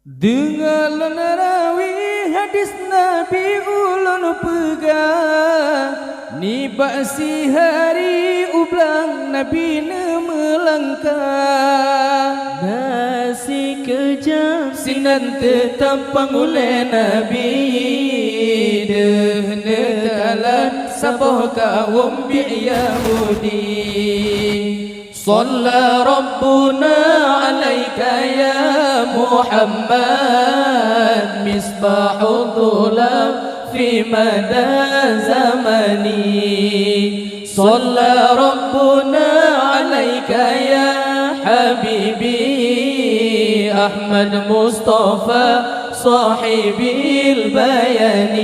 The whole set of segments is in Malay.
Dengan rawi hadis Nabi ulun pegang, ni baksi hari ublang Nabi melangkah. Nasi kejam sinan tetap pangulai Nabi, dehne kalan sabah kaum bi Yahudi. صلى ربنا عليك يا محمد مصباح الظلام في مدى زمني. صلى ربنا عليك يا حبيبي أحمد مصطفى صاحب البيان.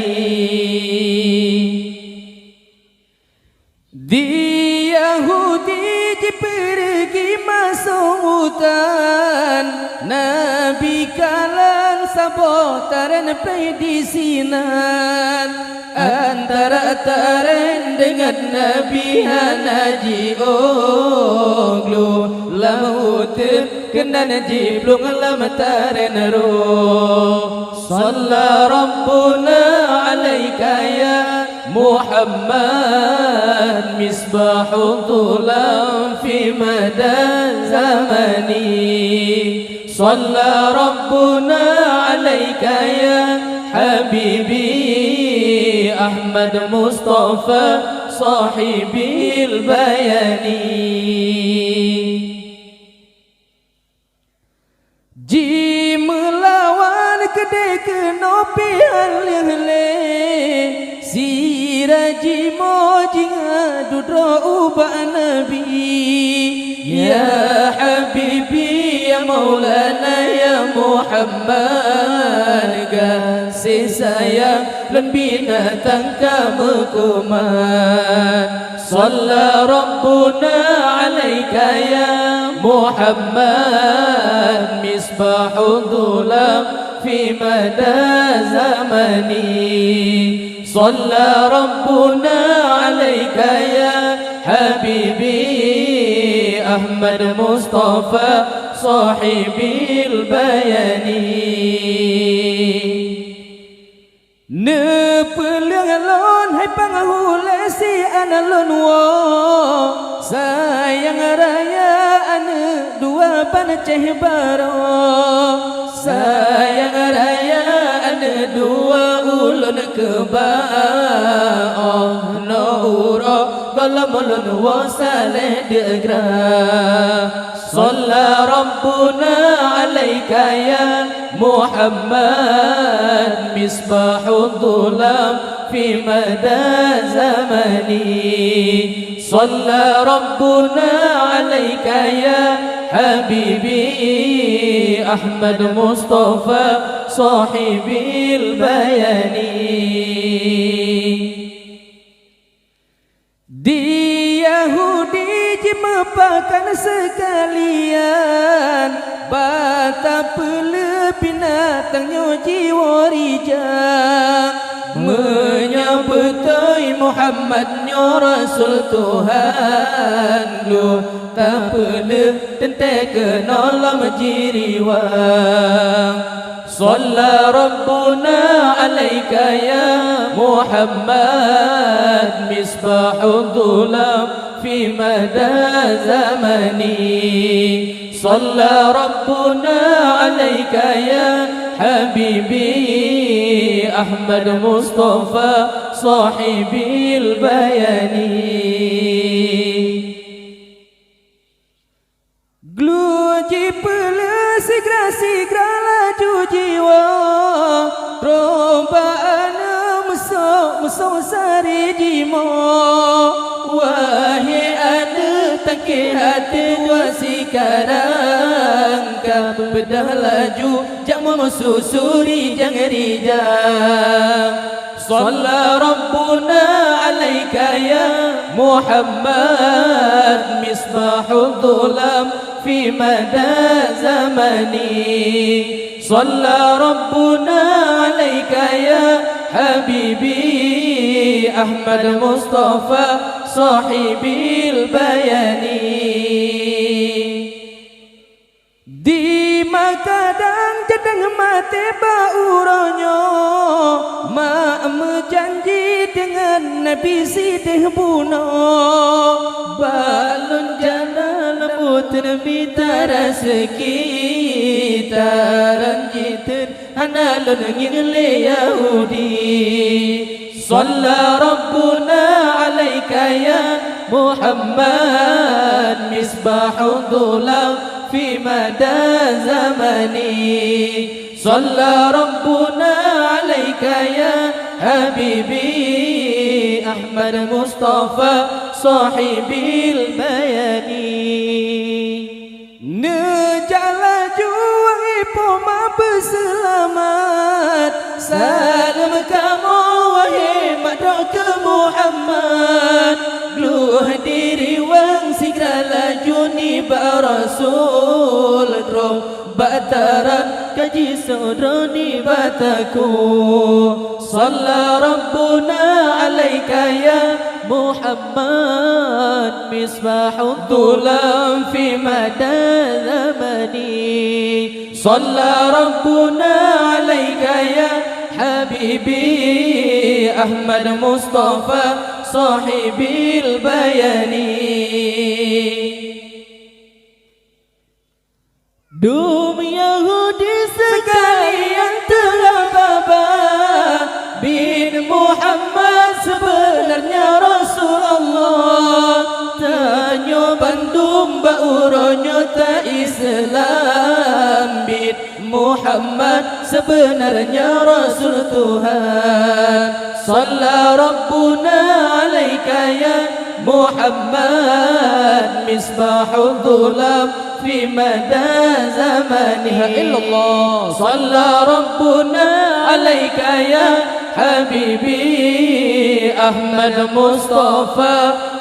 Di Yahudi pergi masuk hutan, Nabi kalan sabot taren pedisinan. Antara taren dengan Nabi hanaji oglu lamut kenan jiblung lam taren roh. Salla Rabbuna alaika ya Muhammad misbahul dhulam fi mada zamani. Salla Rabbuna alaika ya Habibi Ahmad Mustafa sahibil bayani. Ji melawan kedai kenopi halih-halih, Siraji mojing dudra ubah Nabi. Ya Habibi ya Maulana ya Muhammad, kasih sayang dan binatang kamu kuman. Salla Rabbuna alaika ya Muhammad misbahul dhulam fi mada zamani. صلى ربنا عليك يا حبيبي أحمد مصطفى صاحب البيان. Nepeleng lon hai panghulai si analon wo, sayang raya ane dua panceh baro. Sayang raya ane dua ulun kebao, no uro galam ulun wo saleh degra. Salla Rabbuna alaika ya Muhammad misbahul dhulam fi mada zamani. Salla Rabbuna alaika ya Habibi Ahmad Mustafa sahibil bayani. Di Yahudi mepakan sekalian, betapa lebih binatangnya jiwa rijang. Menyambutai Muhammadnya Rasul Tuhan, lu tak perlu tentai kenalam jiriwang. Salla Rabbuna alaika ya Muhammad misbahul dhulam fi mada zamani. Salla Rabbuna alaika ya Habibi Ahmad Mustafa sahibil bayani. Gluji pele sigra-sigra laju jiwa, rombaan musuh sari jimo. Wahai anda tangkih hati dua sekarang, kau bedah laju jamu susuri jangan rijang. Salla Rabbuna alaika ya Muhammad misbahul dhulam fi mada zamani. Salla Rabbuna alaika ya Habibi Ahmad Mustafa sahibil bayani. Di kadang jadang mati bauronyo mak menjanji dengan Nabi sidih bunuh balun jana lembut minta rezeki taran jitin analun ngile Yahudi Shalla Rabbuna alaika ya Muhammad misbahud dhulam fi mada zamani Shalla Rabbuna alaika ya Habibi Ahmad Mustafa sahibil bayani Nejala juang ipoma berselamat Salam kamu wahai madok Muhammad Luh diri wang segera laju ni barasul Droh bataran kaji sodroni bataku Shalla Rabbuna alaika ya Muhammad misbahud dhulam fi mada zamani Shalla Rabbuna alaika ya Habibi Ahmad Mustafa sahibil bayani Dum Yahudi sekalian telah baba bin Muhammad sebenarnya Rasulullah Tanyo Bandung bauronyo ta Islam bin Muhammad sebenarnya Rasul Tuhan Shalla Rabbuna alaika ya Muhammad misbahud dhulam fi mada zamani illallah Shalla Rabbuna alaika ya Habibi Ahmad Mustafa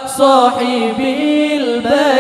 sahibil bayani